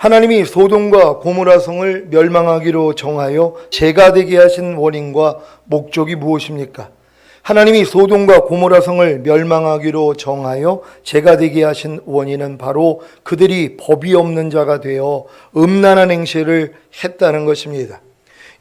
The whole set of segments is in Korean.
하나님이 소돔과 고모라 성을 멸망하기로 정하여 죄가 되게 하신 원인과 목적이 무엇입니까? 하나님이 소돔과 고모라 성을 멸망하기로 정하여 죄가 되게 하신 원인은 바로 그들이 법이 없는 자가 되어 음란한 행실을 했다는 것입니다.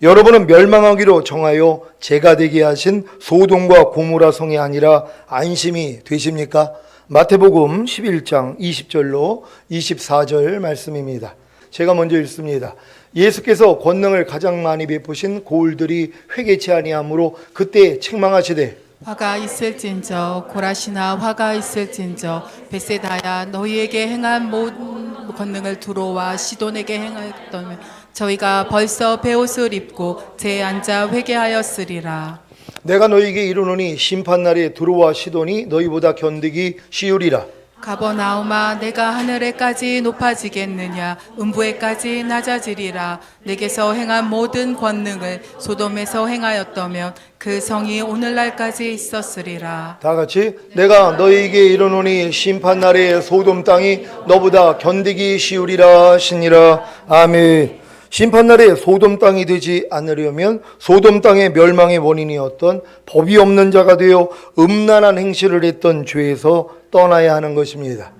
여러분은 멸망하기로 정하여 죄가 되게 하신 소돔과 고모라 성이 아니라 안심이 되십니까? 마태복음 11장 20절로 24절 말씀입니다. 제가 먼저 읽습니다. 예수께서 권능을 가장 많이 베푸신 고을들이 회개치 아니하므로 그때 책망하시되 화가 있을진저 고라시나 화가 있을진저 벳세다야 너희에게 행한 모든 권능을 두로와 시돈에게 행하였다면 저희가 벌써 베옷을 입고 제에 앉아 회개하였으리라. 내가 너희에게 이르노니 심판날에 두로와 시돈이 너희보다 견디기 쉬우리라. 가버나움아 내가 하늘에까지 높아지겠느냐 음부에까지 낮아지리라. 내게서 행한 모든 권능을 소돔에서 행하였다면 그 성이 오늘날까지 있었으리라. 다 같이 내가 너희에게 이르노니 심판날에 소돔 땅이 너보다 견디기 쉬우리라 하시니라. 아멘. 심판날에 소돔 땅이 되지 않으려면 소돔 땅의 멸망의 원인이었던 법이 없는 자가 되어 음란한 행실을 했던 죄에서 떠나야 하는 것입니다.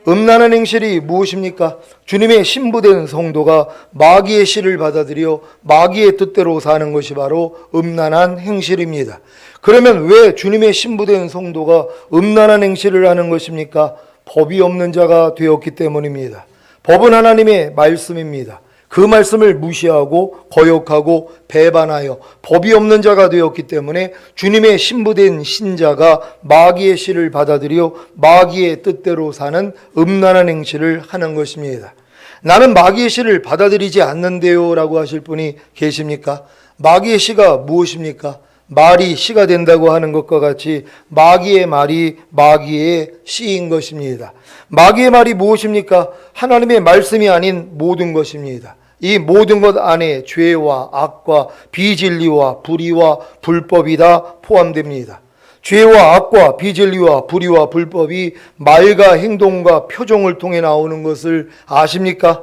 음란한 행실이 무엇입니까? 주님의 신부된 성도가 마귀의 씨를 받아들여 마귀의 뜻대로 사는 것이 바로 음란한 행실입니다. 그러면 왜 주님의 신부된 성도가 음란한 행실을 하는 것입니까? 법이 없는 자가 되었기 때문입니다. 법은 하나님의 말씀입니다. 그 말씀을 무시하고 거역하고 배반하여 법이 없는 자가 되었기 때문에 주님의 신부된 신자가 마귀의 씨를 받아들여 마귀의 뜻대로 사는 음란한 행실을 하는 것입니다. 나는 마귀의 씨를 받아들이지 않는데요 라고 하실 분이 계십니까? 마귀의 씨가 무엇입니까? 말이 씨가 된다고 하는 것과 같이 마귀의 말이 마귀의 씨인 것입니다. 마귀의 말이 무엇입니까? 하나님의 말씀이 아닌 모든 것입니다. 이 모든 것 안에 죄와 악과 비진리와 불의와 불법이 다 포함됩니다. 죄와 악과 비진리와 불의와 불법이 말과 행동과 표정을 통해 나오는 것을 아십니까?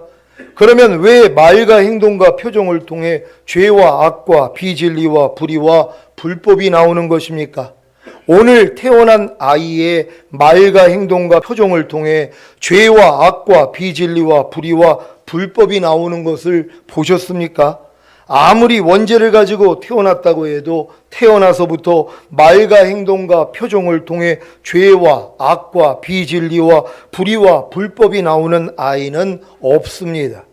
그러면 왜 말과 행동과 표정을 통해 죄와 악과 비진리와 불의와 불법이 나오는 것입니까? 오늘 태어난 아이의 말과 행동과 표정을 통해 죄와 악과 비진리와 불의와 불법이 나오는 것을 보셨습니까? 아무리 원죄를 가지고 태어났다고 해도 태어나서부터 말과 행동과 표정을 통해 죄와 악과 비진리와 불의와 불법이 나오는 아이는 없습니다.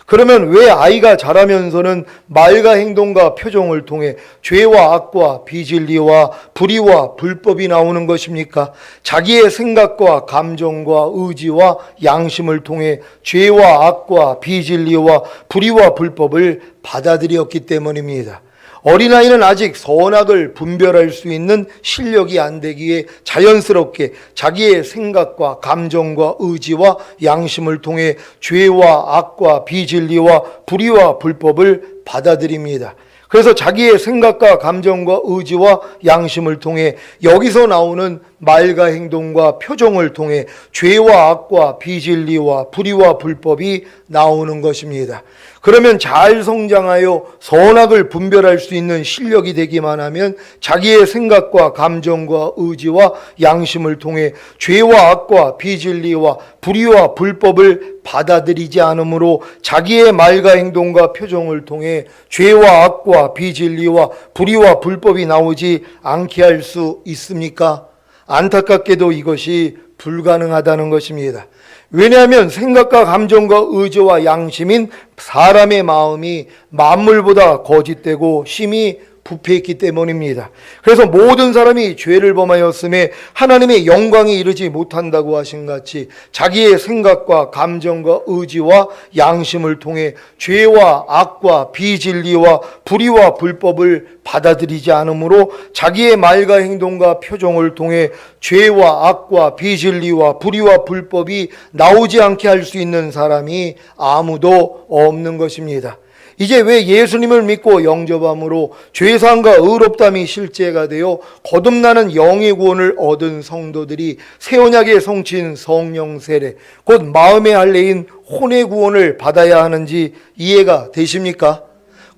그러면 왜 아이가 자라면서는 말과 행동과 표정을 통해 죄와 악과 비진리와 불의와 불법이 나오는 것입니까? 자기의 생각과 감정과 의지와 양심을 통해 죄와 악과 비진리와 불의와 불법을 받아들였기 때문입니다. 어린아이는 아직 선악을 분별할 수 있는 실력이 안 되기에 자연스럽게 자기의 생각과 감정과 의지와 양심을 통해 죄와 악과 비진리와 불의와 불법을 받아들입니다. 그래서 자기의 생각과 감정과 의지와 양심을 통해 여기서 나오는 말과 행동과 표정을 통해 죄와 악과 비진리와 불의와 불법이 나오는 것입니다. 그러면 잘 성장하여 선악을 분별할 수 있는 실력이 되기만 하면 자기의 생각과 감정과 의지와 양심을 통해 죄와 악과 비진리와 불의와 불법을 받아들이지 않으므로 자기의 말과 행동과 표정을 통해 죄와 악과 비진리와 불의와 불법이 나오지 않게 할 수 있습니까? 안타깝게도 이것이 불가능하다는 것입니다. 왜냐하면 생각과 감정과 의지와 양심인 사람의 마음이 만물보다 거짓되고 심히 부패했기 때문입니다. 그래서 모든 사람이 죄를 범하였음에 하나님의 영광이 이르지 못한다고 하신 같이 자기의 생각과 감정과 의지와 양심을 통해 죄와 악과 비진리와 불의와 불법을 받아들이지 않으므로 자기의 말과 행동과 표정을 통해 죄와 악과 비진리와 불의와 불법이 나오지 않게 할 수 있는 사람이 아무도 없는 것입니다. 이제 왜 예수님을 믿고 영접함으로 죄사함과 의롭담이 실제가 되어 거듭나는 영의 구원을 얻은 성도들이 새 언약의 성취인 성령 세례, 곧 마음의 할례인 혼의 구원을 받아야 하는지 이해가 되십니까?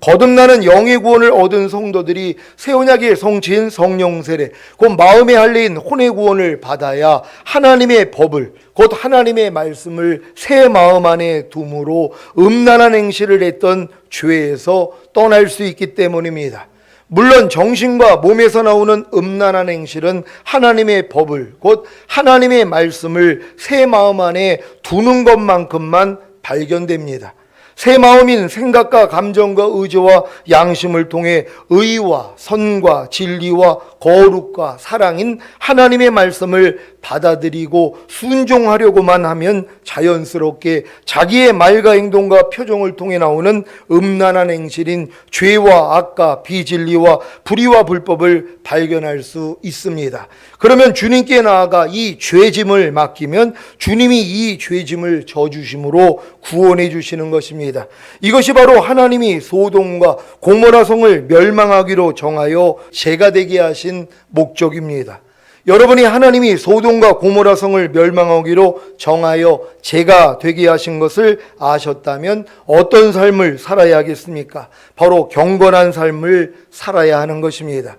거듭나는 영의 구원을 얻은 성도들이 새 언약의 성취인 성령 세례, 곧 마음의 할례인 혼의 구원을 받아야 하나님의 법을, 곧 하나님의 말씀을 새 마음 안에 둠으로 음란한 행실을 했던 죄에서 떠날 수 있기 때문입니다. 물론 정신과 몸에서 나오는 음란한 행실은 하나님의 법을, 곧 하나님의 말씀을 새 마음 안에 두는 것만큼만 발견됩니다. 새 마음인 생각과 감정과 의지와 양심을 통해 의와 선과 진리와 거룩과 사랑인 하나님의 말씀을 받아들이고 순종하려고만 하면 자연스럽게 자기의 말과 행동과 표정을 통해 나오는 음란한 행실인 죄와 악과 비진리와 불의와 불법을 발견할 수 있습니다. 그러면 주님께 나아가 이 죄짐을 맡기면 주님이 이 죄짐을 져주심으로 구원해 주시는 것입니다. 이것이 바로 하나님이 소돔과 고모라 성을 멸망하기로 정하여 죄가 되게 하신 목적입니다. 여러분이 하나님이 소돔과 고모라 성을 멸망하기로 정하여 죄가 되게 하신 것을 아셨다면 어떤 삶을 살아야 하겠습니까? 바로 경건한 삶을 살아야 하는 것입니다.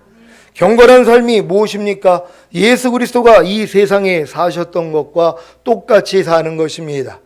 경건한 삶이 무엇입니까? 예수 그리스도가 이 세상에 사셨던 것과 똑같이 사는 것입니다.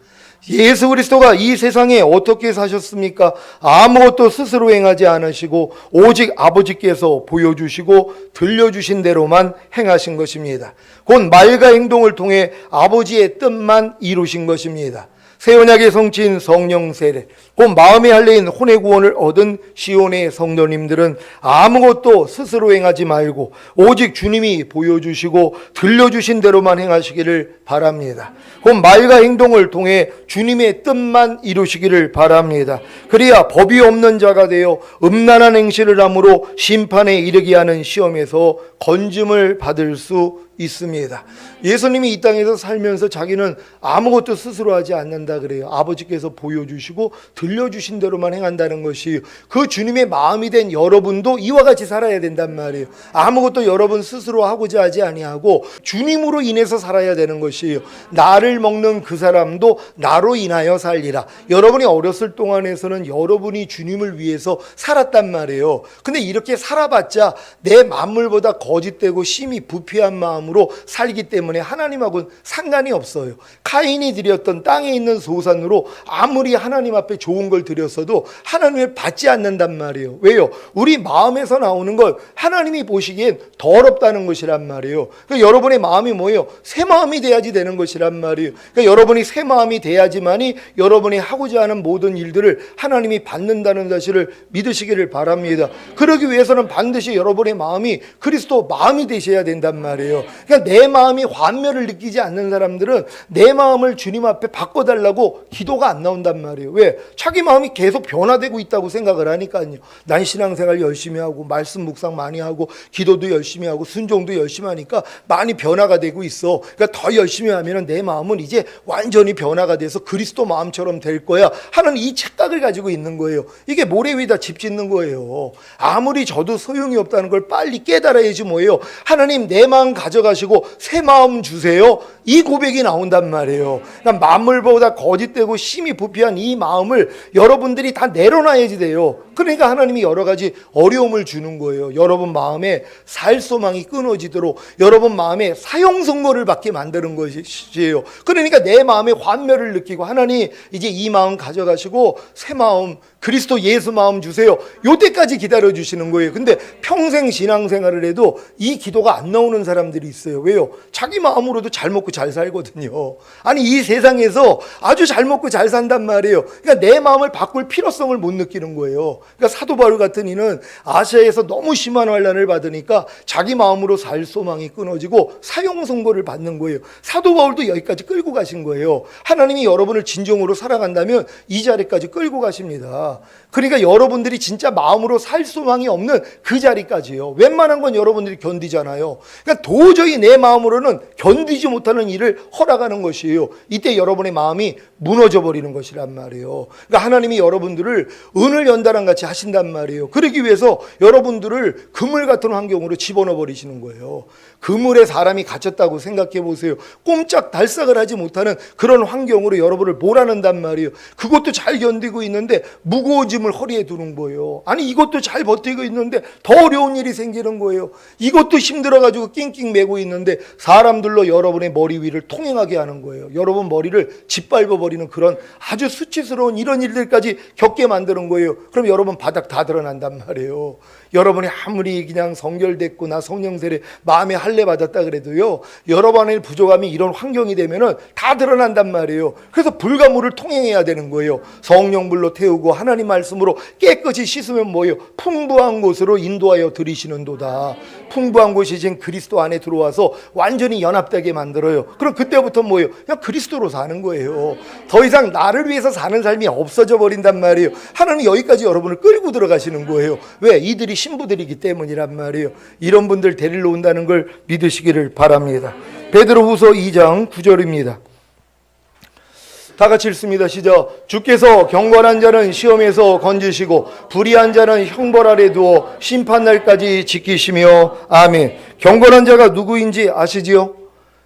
예수 그리스도가 이 세상에 어떻게 사셨습니까? 아무것도 스스로 행하지 않으시고 오직 아버지께서 보여주시고 들려주신 대로만 행하신 것입니다. 곧 말과 행동을 통해 아버지의 뜻만 이루신 것입니다. 새 언약의 성취인 성령 세례, 곧 마음의 할례인 혼의 구원을 얻은 시온의 성도님들은 아무것도 스스로 행하지 말고 오직 주님이 보여주시고 들려주신 대로만 행하시기를 바랍니다. 곧 말과 행동을 통해 주님의 뜻만 이루시기를 바랍니다. 그래야 법이 없는 자가 되어 음란한 행실을 함으로 심판에 이르게 하는 시험에서 건짐을 받을 수 있습니다. 예수님이 이 땅에서 살면서 자기는 아무것도 스스로 하지 않는다 그래요. 아버지께서 보여주시고 들려주신 대로만 행한다는 것이 그 주님의 마음이 된 여러분도 이와 같이 살아야 된단 말이에요. 아무것도 여러분 스스로 하고자 하지 아니하고 주님으로 인해서 살아야 되는 것이에요. 나를 먹는 그 사람도 나로 인하여 살리라. 여러분이 어렸을 동안에서는 여러분이 주님을 위해서 살았단 말이에요. 근데 이렇게 살아봤자 내 만물보다 거짓되고 심히 부패한 마음으로 살기 때문에 하나님하고는 상관이 없어요. 카인이 드렸던 땅에 있는 소산으로 아무리 하나님 앞에 좋은 걸 드렸어도 하나님을 받지 않는단 말이에요. 왜요? 우리 마음에서 나오는 걸 하나님이 보시기엔 더럽다는 것이란 말이에요. 그러니까 여러분의 마음이 뭐예요? 새 마음이 돼야지 되는 것이란 말이에요. 그러니까 여러분이 새 마음이 돼야지만이 여러분이 하고자 하는 모든 일들을 하나님이 받는다는 사실을 믿으시기를 바랍니다. 그러기 위해서는 반드시 여러분의 마음이 그리스도 마음이 되셔야 된단 말이에요. 그러니까 내 마음이 환멸을 느끼지 않는 사람들은 내 마음을 주님 앞에 바꿔달라고 기도가 안 나온단 말이에요. 왜? 자기 마음이 계속 변화되고 있다고 생각을 하니까요. 난 신앙생활 열심히 하고 말씀 묵상 많이 하고 기도도 열심히 하고 순종도 열심히 하니까 많이 변화가 되고 있어. 그러니까 더 열심히 하면 내 마음은 이제 완전히 변화가 돼서 그리스도 마음처럼 될 거야 하는 이 착각을 가지고 있는 거예요. 이게 모래 위에다 집 짓는 거예요. 아무리 저도 소용이 없다는 걸 빨리 깨달아야지 뭐예요. 하나님 내 마음 가져가시고 새 마음 주세요. 이 고백이 나온단 말이에요. 그러니까 만물보다 거짓되고 심히 부패한 이 마음을 여러분들이 다 내려놔야지 돼요. 그러니까 하나님이 여러 가지 어려움을 주는 거예요. 여러분 마음에 살 소망이 끊어지도록 여러분 마음에 사형 선고를 받게 만드는 것이에요. 그러니까 내 마음에 환멸을 느끼고 하나님 이제 이 마음 가져가시고 새 마음 그리스도 예수 마음 주세요. 요때까지 기다려 주시는 거예요. 근데 평생 신앙생활을 해도 이 기도가 안 나오는 사람들이 있어요. 왜요? 자기 마음으로도 잘 먹고 잘 살거든요. 아니 이 세상에서 아주 잘 먹고 잘 산단 말이에요. 그러니까 내 마음을 바꿀 필요성을 못 느끼는 거예요. 그러니까 사도 바울 같은 이는 아시아에서 너무 심한 환난을 받으니까 자기 마음으로 살 소망이 끊어지고 사형 선고를 받는 거예요. 사도 바울도 여기까지 끌고 가신 거예요. 하나님이 여러분을 진정으로 사랑한다면 이 자리까지 끌고 가십니다. 겁니다. 그러니까 여러분들이 진짜 마음으로 살 소망이 없는 그 자리까지요. 웬만한 건 여러분들이 견디잖아요. 그러니까 도저히 내 마음으로는 견디지 못하는 일을 허락하는 것이에요. 이때 여러분의 마음이 무너져 버리는 것이란 말이에요. 그러니까 하나님이 여러분들을 은을 연단한 같이 하신단 말이에요. 그러기 위해서 여러분들을 그물 같은 환경으로 집어넣어 버리시는 거예요. 그물에 사람이 갇혔다고 생각해 보세요. 꼼짝 달싹을 하지 못하는 그런 환경으로 여러분을 몰아넣는단 말이에요. 그것도 잘 견디고 있는데 무거운 짐을 허리에 두는 거예요. 아니 이것도 잘 버티고 있는데 더 어려운 일이 생기는 거예요. 이것도 힘들어가지고 낑낑 매고 있는데 사람들로 여러분의 머리 위를 통행하게 하는 거예요. 여러분 머리를 짓밟아버리는 그런 아주 수치스러운 이런 일들까지 겪게 만드는 거예요. 그럼 여러분 바닥 다 드러난단 말이에요. 여러분이 아무리 그냥 성결됐고 나 성령 세례 마음에 할례 받았다 그래도요, 여러분의 부족함이 이런 환경이 되면은 다 드러난단 말이에요. 그래서 불가물을 통행해야 되는 거예요. 성령불로 태우고 하나님 말씀으로 깨끗이 씻으면 뭐예요? 풍부한 곳으로 인도하여 들이시는도다. 풍부한 곳이 지금 그리스도 안에 들어와서 완전히 연합되게 만들어요. 그럼 그때부터 뭐예요? 그냥 그리스도로 사는 거예요. 더 이상 나를 위해서 사는 삶이 없어져 버린단 말이에요. 하나님 여기까지 여러분을 끌고 들어가시는 거예요. 왜? 이들이 신부들이기 때문이란 말이에요. 이런 분들 데리러 온다는 걸 믿으시기를 바랍니다. 베드로후서 2장 9절입니다. 다 같이 읽습니다. 시작. 주께서 경건한 자는 시험에서 건지시고 불의한 자는 형벌 아래 두어 심판날까지 지키시며. 아멘. 경건한 자가 누구인지 아시지요?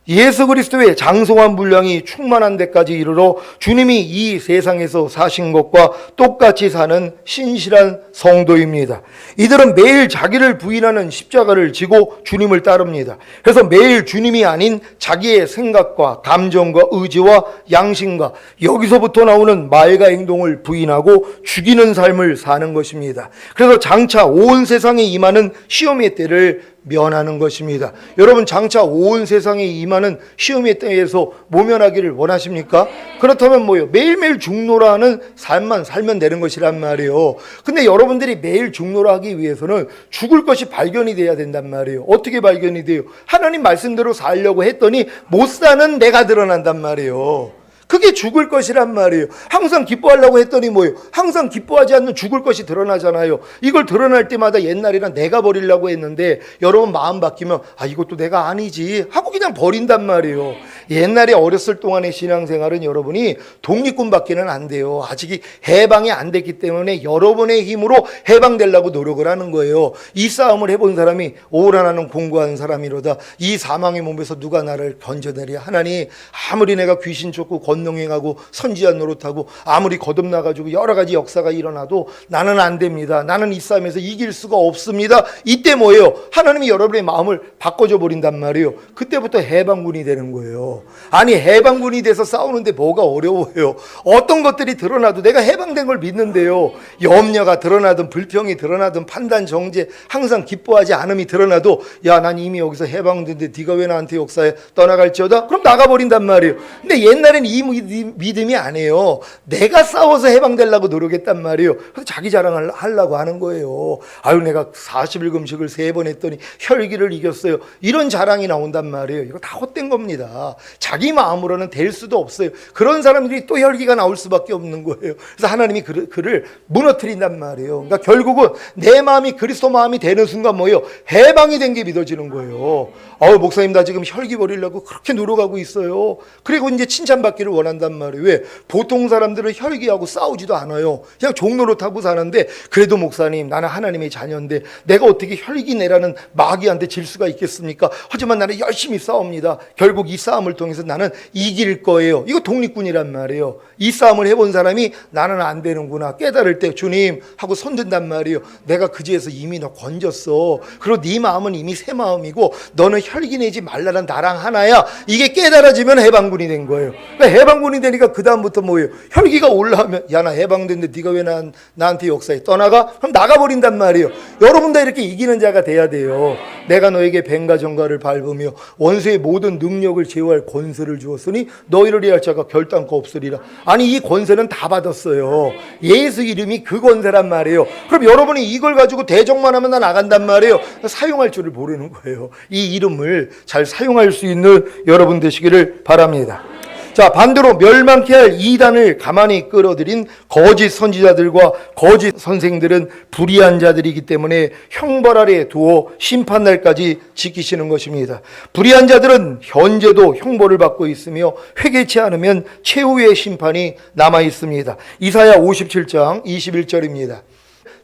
예수 그리스도의 장성한 분량이 충만한 데까지 이르러 주님이 이 세상에서 사신 것과 똑같이 사는 신실한 성도입니다. 이들은 매일 자기를 부인하는 십자가를 지고 주님을 따릅니다. 그래서 매일 주님이 아닌 자기의 생각과 감정과 의지와 양심과 여기서부터 나오는 말과 행동을 부인하고 죽이는 삶을 사는 것입니다. 그래서 장차 온 세상에 임하는 시험의 때를 면하는 것입니다. 여러분 장차 온 세상에 임하는 시험의 때에서 모면하기를 원하십니까? 그렇다면 뭐예요? 매일매일 죽노라 하는 삶만 살면 되는 것이란 말이에요. 근데 여러분들이 매일 죽노라 하기 위해서는 죽을 것이 발견이 돼야 된단 말이에요. 어떻게 발견이 돼요? 하나님 말씀대로 살려고 했더니 못 사는 내가 드러난단 말이에요. 그게 죽을 것이란 말이에요. 항상 기뻐하려고 했더니 뭐예요? 항상 기뻐하지 않는 죽을 것이 드러나잖아요. 이걸 드러날 때마다 옛날에는 내가 버리려고 했는데 여러분 마음 바뀌면 아 이것도 내가 아니지 하고 그냥 버린단 말이에요. 옛날에 어렸을 동안의 신앙생활은 여러분이 독립군밖에는 안 돼요. 아직 해방이 안 됐기 때문에 여러분의 힘으로 해방되려고 노력을 하는 거예요. 이 싸움을 해본 사람이 올 하나는 공부하는 사람이로다. 이 사망의 몸에서 누가 나를 건져내랴. 하나님 아무리 내가 귀신 쫓고 권능행하고 선지자 노릇하고 아무리 거듭나가지고 여러 가지 역사가 일어나도 나는 안 됩니다. 나는 이 싸움에서 이길 수가 없습니다. 이때 뭐예요? 하나님이 여러분의 마음을 바꿔줘 버린단 말이에요. 그때부터 해방군이 되는 거예요. 아니 해방군이 돼서 싸우는데 뭐가 어려워요? 어떤 것들이 드러나도 내가 해방된 걸 믿는데요. 염려가 드러나든 불평이 드러나든 판단 정죄 항상 기뻐하지 않음이 드러나도 야 난 이미 여기서 해방된데 네가 왜 나한테 역사에 떠나갈지어다? 그럼 나가버린단 말이에요. 근데 옛날엔 이 믿음이 아니에요. 내가 싸워서 해방되려고 노력했단 말이에요. 그래서 자기 자랑을 하려고 하는 거예요. 아유 내가 40일 금식을 3번 했더니 혈기를 이겼어요. 이런 자랑이 나온단 말이에요. 이거 다 헛된 겁니다. 자기 마음으로는 될 수도 없어요. 그런 사람들이 또 혈기가 나올 수밖에 없는 거예요. 그래서 하나님이 그를 무너뜨린단 말이에요. 그러니까 결국은 내 마음이 그리스도 마음이 되는 순간 뭐예요? 해방이 된 게 믿어지는 거예요. 목사님 나 지금 혈기 버리려고 그렇게 노력하고 있어요. 그리고 이제 칭찬받기를 원한단 말이에요. 왜? 보통 사람들은 혈기하고 싸우지도 않아요. 그냥 종노릇하고 사는데 그래도 목사님 나는 하나님의 자녀인데 내가 어떻게 혈기 내라는 마귀한테 질 수가 있겠습니까? 하지만 나는 열심히 싸웁니다. 결국 이 싸움을 통해서 나는 이길 거예요. 이거 독립군이란 말이에요. 이 싸움을 해본 사람이 나는 안 되는구나 깨달을 때 주님 하고 손든단 말이에요. 내가 그지에서 이미 너 건졌어. 그리고 네 마음은 이미 새 마음이고 너는 혈기 내지 말라는 나랑 하나야. 이게 깨달아지면 해방군이 된 거예요. 그러니까 해방군이 되니까 그 다음부터 뭐예요? 혈기가 올라오면 야 나 해방됐는데 네가 왜 나한테 역사에 떠나가? 그럼 나가버린단 말이에요. 여러분 다 이렇게 이기는 자가 돼야 돼요. 내가 너에게 뱀과 정갈을 밟으며 원수의 모든 능력을 제어할 권세를 주었으니 너희를 해할 자가 결단코 없으리라. 아니 이 권세는 다 받았어요. 예수 이름이 그 권세란 말이에요. 그럼 여러분이 이걸 가지고 대적만 하면 나 나간단 말이에요. 사용할 줄을 모르는 거예요. 이 이름을 잘 사용할 수 있는 여러분 되시기를 바랍니다. 자, 반대로 멸망케 할 이단을 가만히 끌어들인 거짓 선지자들과 거짓 선생들은 불의한 자들이기 때문에 형벌 아래 두어 심판날까지 지키시는 것입니다. 불의한 자들은 현재도 형벌을 받고 있으며 회개치 않으면 최후의 심판이 남아 있습니다. 이사야 57장 21절입니다.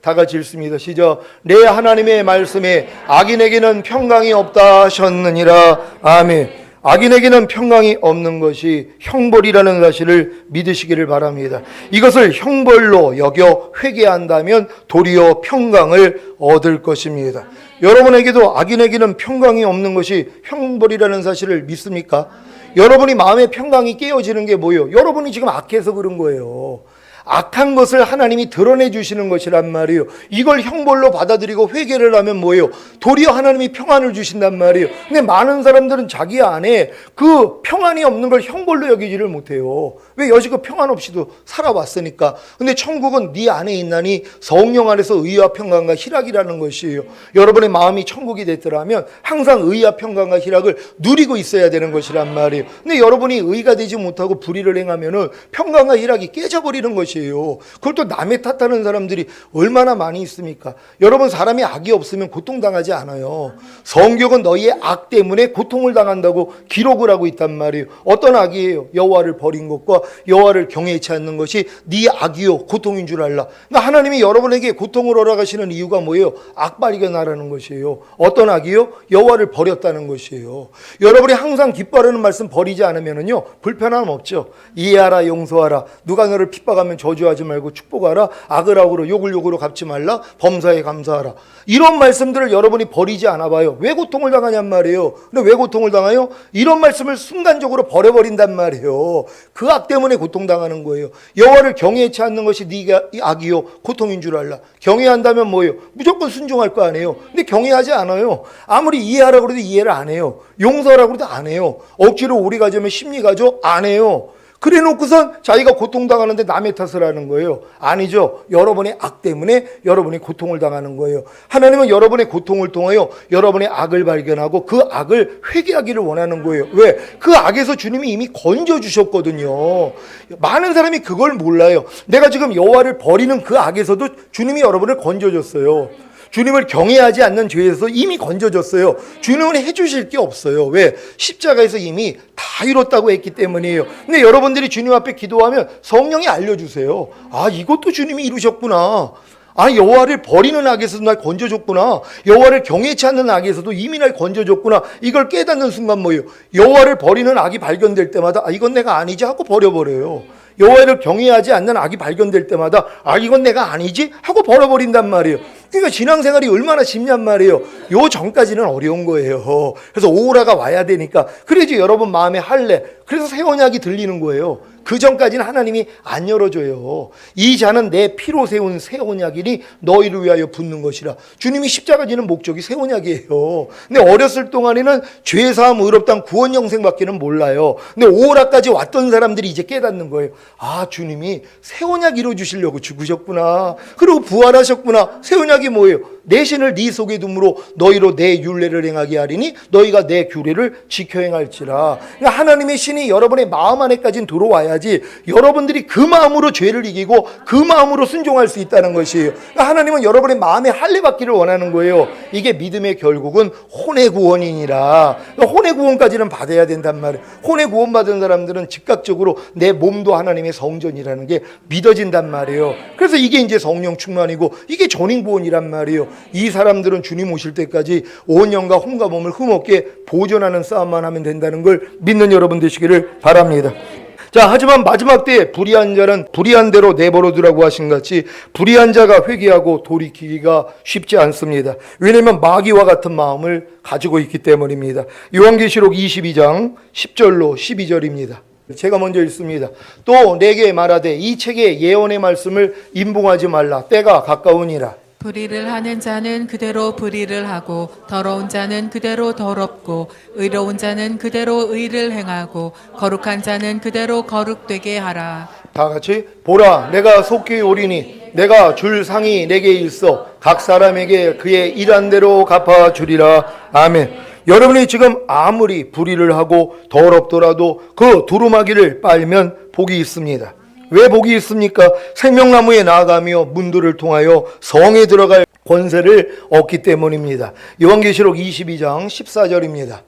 다 같이 읽습니다. 시작. 내 하나님의 말씀에 악인에게는 평강이 없다 하셨느니라. 아멘. 악인에게는 평강이 없는 것이 형벌이라는 사실을 믿으시기를 바랍니다. 이것을 형벌로 여겨 회개한다면 도리어 평강을 얻을 것입니다. 여러분에게도 악인에게는 평강이 없는 것이 형벌이라는 사실을 믿습니까? 여러분이 마음의 평강이 깨어지는 게 뭐예요? 여러분이 지금 악해서 그런 거예요. 악한 것을 하나님이 드러내 주시는 것이란 말이에요. 이걸 형벌로 받아들이고 회개를 하면 뭐예요? 도리어 하나님이 평안을 주신단 말이에요. 근데 많은 사람들은 자기 안에 그 평안이 없는 걸 형벌로 여기지를 못해요. 왜? 여지껏 평안 없이도 살아왔으니까. 근데 천국은 네 안에 있나니 성령 안에서 의와 평강과 희락이라는 것이에요. 여러분의 마음이 천국이 됐더라면 항상 의와 평강과 희락을 누리고 있어야 되는 것이란 말이에요. 근데 여러분이 의가 되지 못하고 불의를 행하면은 평강과 희락이 깨져버리는 것이에요. 그걸 또 남의 탓하는 사람들이 얼마나 많이 있습니까? 여러분, 사람이 악이 없으면 고통당하지 않아요. 성경은 너희의 악 때문에 고통을 당한다고 기록을 하고 있단 말이에요. 어떤 악이에요? 여호와를 버린 것과 여호와를 경외치 않는 것이 네 악이요 고통인 줄 알라. 그러니까 하나님이 여러분에게 고통을 허락하시는 이유가 뭐예요? 악 발견하라는 것이에요. 어떤 악이요? 여호와를 버렸다는 것이에요. 여러분이 항상 기뻐하는 말씀 버리지 않으면요 불편함 없죠. 이해하라, 용서하라. 누가 너를 핍박하면 저주하지 말고 축복하라. 악을 악으로 욕을 욕으로 갚지 말라. 범사에 감사하라. 이런 말씀들을 여러분이 버리지 않아 봐요. 왜 고통을 당하냔 말이에요. 근데 왜 고통을 당해요? 이런 말씀을 순간적으로 버려버린단 말이에요. 그 악 때문에 고통당하는 거예요. 여호와를 경외치 않는 것이 네가 악이요 고통인 줄 알라. 경외한다면 뭐예요? 무조건 순종할 거 아니에요. 근데 경외하지 않아요. 아무리 이해하라고 해도 이해를 안 해요. 용서하라고 해도 안 해요. 억지로 오리 가져면 심리 가져 안 해요. 그래 놓고선 자기가 고통당하는데 남의 탓을 하는 거예요. 아니죠. 여러분의 악 때문에 여러분이 고통을 당하는 거예요. 하나님은 여러분의 고통을 통하여 여러분의 악을 발견하고 그 악을 회개하기를 원하는 거예요. 왜? 그 악에서 주님이 이미 건져주셨거든요. 많은 사람이 그걸 몰라요. 내가 지금 여호와를 버리는 그 악에서도 주님이 여러분을 건져줬어요. 주님을 경외하지 않는 죄에서 이미 건져줬어요. 주님은 해주실 게 없어요. 왜? 십자가에서 이미 다 이뤘다고 했기 때문이에요. 근데 여러분들이 주님 앞에 기도하면 성령이 알려주세요. 아, 이것도 주님이 이루셨구나. 아, 여호와를 버리는 악에서도 날 건져줬구나. 여호와를 경외치 않는 악에서도 이미 날 건져줬구나. 이걸 깨닫는 순간 뭐예요? 여호와를 버리는 악이 발견될 때마다 아, 이건 내가 아니지 하고 버려버려요. 여호와를 경외하지 않는 악이 발견될 때마다 아, 이건 내가 아니지 하고 버려버린단 말이에요. 그러니까 신앙생활이 얼마나 쉽냔 말이에요. 요 전까지는 어려운 거예요. 그래서 오라가 와야 되니까. 그래야지 여러분 마음에 할래. 그래서 새 언약이 들리는 거예요. 그 전까지는 하나님이 안 열어줘요. 이 자는 내 피로 세운 새 언약이니 너희를 위하여 붙는 것이라. 주님이 십자가 지는 목적이 새 언약이에요. 근데 어렸을 동안에는 죄사함 의롭다는 구원 영생밖에는 몰라요. 근데 오라까지 왔던 사람들이 이제 깨닫는 거예요. 아, 주님이 새 언약 이루어주시려고 죽으셨구나. 그리고 부활하셨구나. 새 언약이 뭐예요? 내 신을 네 속에 둠으로 너희로 내 율례를 행하게 하리니 너희가 내 규례를 지켜 행할지라. 그러니까 하나님의 신이 여러분의 마음 안에까지는 들어와야지 여러분들이 그 마음으로 죄를 이기고 그 마음으로 순종할 수 있다는 것이에요. 그러니까 하나님은 여러분의 마음에 할례 받기를 원하는 거예요. 이게 믿음의 결국은 혼의 구원이니라. 그러니까 혼의 구원까지는 받아야 된단 말이에요. 혼의 구원 받은 사람들은 즉각적으로 내 몸도 하나님의 성전이라는 게 믿어진단 말이에요. 그래서 이게 이제 성령 충만이고 이게 전인 구원이란 말이에요. 이 사람들은 주님 오실 때까지 온 영과 혼과 몸을 흠없게 보존하는 싸움만 하면 된다는 걸 믿는 여러분 되시기를 바랍니다. 자, 하지만 마지막 때에 불의한 자는 불의한 대로 내버려두라고 하신 같이 불의한 자가 회개하고 돌이키기가 쉽지 않습니다. 왜냐하면 마귀와 같은 마음을 가지고 있기 때문입니다. 요한계시록 22장 10절로 12절입니다. 제가 먼저 읽습니다. 또 내게 말하되 이 책의 예언의 말씀을 임봉하지 말라. 때가 가까우니라. 불의를 하는 자는 그대로 불의를 하고 더러운 자는 그대로 더럽고 의로운 자는 그대로 의를 행하고 거룩한 자는 그대로 거룩되게 하라. 다 같이 보라, 내가 속히 오리니 내가 줄 상이 내게 있어 각 사람에게 그의 일한 대로 갚아주리라. 아멘. 여러분이 지금 아무리 불의를 하고 더럽더라도 그 두루마기를 빨면 복이 있습니다. 왜 복이 있습니까? 생명나무에 나아가며 문들을 통하여 성에 들어갈 권세를 얻기 때문입니다. 요한계시록 22장 14절입니다.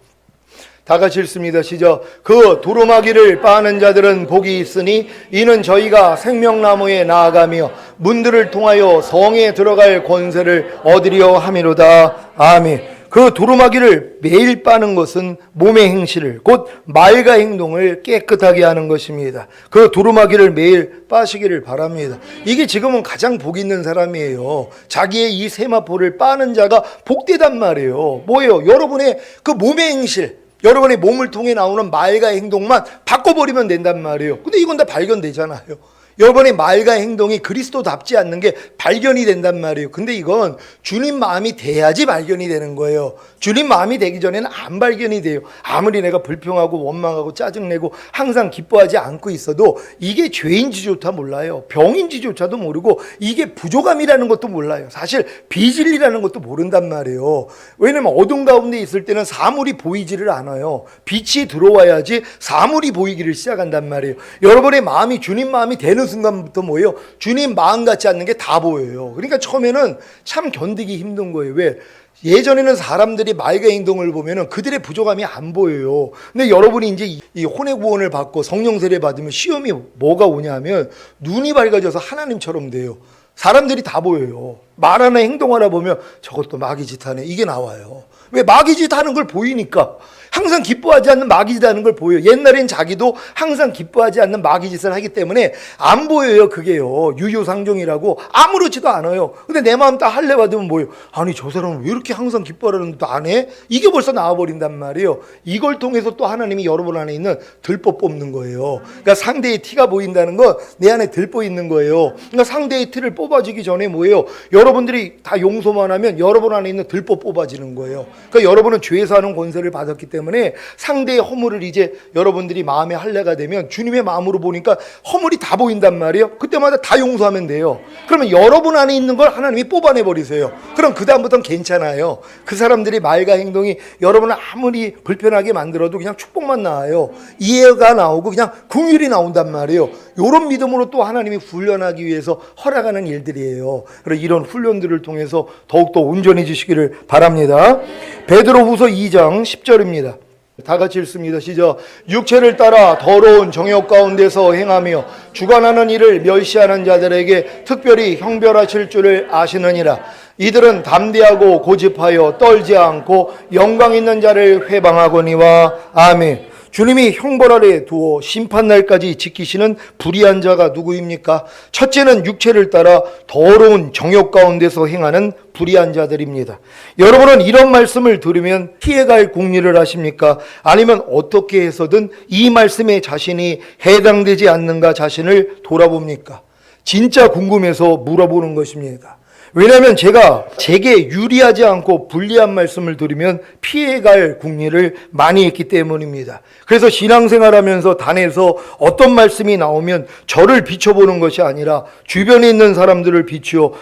다 같이 읽습니다. 시작. 그 두루마기를 빠는 자들은 복이 있으니 이는 저희가 생명나무에 나아가며 문들을 통하여 성에 들어갈 권세를 얻으려 함이로다. 아멘. 그 두루마기를 매일 빠는 것은 몸의 행실을 곧 말과 행동을 깨끗하게 하는 것입니다. 그 두루마기를 매일 빠시기를 바랍니다. 이게 지금은 가장 복 있는 사람이에요. 자기의 이 세마포를 빠는 자가 복되단 말이에요. 뭐예요? 여러분의 그 몸의 행실, 여러분의 몸을 통해 나오는 말과 행동만 바꿔버리면 된단 말이에요. 근데 이건 다 발견되잖아요. 여러분의 말과 행동이 그리스도답지 않는 게 발견이 된단 말이에요. 근데 이건 주님 마음이 돼야지 발견이 되는 거예요. 주님 마음이 되기 전에는 안 발견이 돼요. 아무리 내가 불평하고 원망하고 짜증내고 항상 기뻐하지 않고 있어도 이게 죄인지조차 몰라요. 병인지조차도 모르고 이게 부족함이라는 것도 몰라요. 사실 비진리라는 것도 모른단 말이에요. 왜냐면 어둠 가운데 있을 때는 사물이 보이지를 않아요. 빛이 들어와야지 사물이 보이기를 시작한단 말이에요. 여러분의 마음이 주님 마음이 되는 순간부터 뭐예요? 주님 마음 같지 않는 게 다 보여요. 그러니까 처음에는 참 견디기 힘든 거예요. 왜? 예전에는 사람들이 말과 행동을 보면은 그들의 부족함이 안 보여요. 근데 여러분이 이제 이 혼의 구원을 받고 성령 세례 받으면 시험이 뭐가 오냐면 눈이 밝아져서 하나님처럼 돼요. 사람들이 다 보여요. 말하나 행동하나 보면 저것도 마귀짓 하네. 이게 나와요. 왜? 마귀짓 하는 걸 보이니까. 항상 기뻐하지 않는 마귀짓 하는 걸 보여요. 옛날엔 자기도 항상 기뻐하지 않는 마귀짓을 하기 때문에 안 보여요. 그게요. 유유상종이라고 아무렇지도 않아요. 근데 내 마음 다 할례 받으면 뭐예요? 아니 저 사람은 왜 이렇게 항상 기뻐하는데도 안 해? 이게 벌써 나와버린단 말이에요. 이걸 통해서 또 하나님이 여러분 안에 있는 들보 뽑는 거예요. 그러니까 상대의 티가 보인다는 건 내 안에 들보 있는 거예요. 그러니까 상대의 티를 뽑아지기 전에 뭐예요? 여러분들이 다 용서만 하면 여러분 안에 있는 들보 뽑아지는 거예요. 그러니까 여러분은 죄에서 하는 권세를 받았기 때문에 상대의 허물을 이제 여러분들이 마음의 할례가 되면 주님의 마음으로 보니까 허물이 다 보인단 말이에요. 그때마다 다 용서하면 돼요. 그러면 여러분 안에 있는 걸 하나님이 뽑아내 버리세요. 그럼 그 다음부터는 괜찮아요. 그 사람들이 말과 행동이 여러분을 아무리 불편하게 만들어도 그냥 축복만 나와요. 이해가 나오고 그냥 긍휼이 나온단 말이에요. 이런 믿음으로 또 하나님이 훈련하기 위해서 허락하는 일들이에요. 그래서 이런 훈련들을 통해서 더욱더 온전해지시기를 바랍니다. 베드로후서 2장 10절입니다. 다 같이 읽습니다. 시작. 육체를 따라 더러운 정욕 가운데서 행하며 주관하는 일을 멸시하는 자들에게 특별히 형벌하실 줄을 아시느니라. 이들은 담대하고 고집하여 떨지 않고 영광 있는 자를 회방하거니와. 아멘. 주님이 형벌 아래 두어 심판날까지 지키시는 불의한 자가 누구입니까? 첫째는 육체를 따라 더러운 정욕 가운데서 행하는 불의한 자들입니다. 여러분은 이런 말씀을 들으면 피해갈 궁리를 하십니까? 아니면 어떻게 해서든 이 말씀에 자신이 해당되지 않는가 자신을 돌아봅니까? 진짜 궁금해서 물어보는 것입니다. 왜냐하면 제게 유리하지 않고 불리한 말씀을 들으면 피해갈 궁리를 많이 했기 때문입니다. 그래서 신앙생활하면서 단에서 어떤 말씀이 나오면 저를 비춰보는 것이 아니라 주변에 있는 사람들을 비추어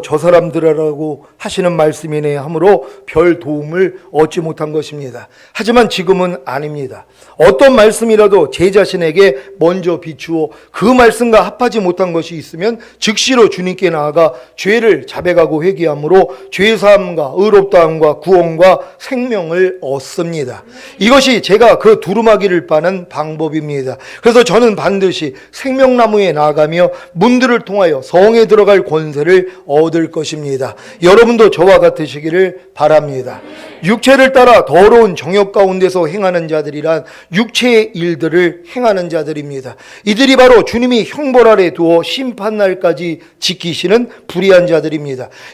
저 사람들이라고 하시는 말씀이네 하므로 별 도움을 얻지 못한 것입니다. 하지만 지금은 아닙니다. 어떤 말씀이라도 제 자신에게 먼저 비추어 그 말씀과 합하지 못한 것이 있으면 즉시로 주님께 나아가 죄를 자백하고 회개함으로 죄사함과 의롭다함과 구원과 생명을 얻습니다. 이것이 제가 그 두루마기를 빠는 방법입니다. 그래서 저는 반드시 생명나무에 나아가며 문들을 통하여 성에 들어갈 권세를 얻을 것입니다. 여러분도 저와 같으시기를 바랍니다. 육체를 따라 더러운 정욕 가운데서 행하는 자들이란 육체의 일들을 행하는 자들입니다. 이들이 바로 주님이 형벌 아래 두어 심판날까지 지키시는 불의한 자들입니다.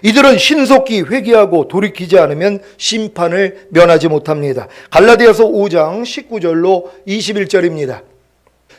이들은 신속히 회개하고 돌이키지 않으면 심판을 면하지 못합니다. 갈라디아서 5장 19절로 21절입니다.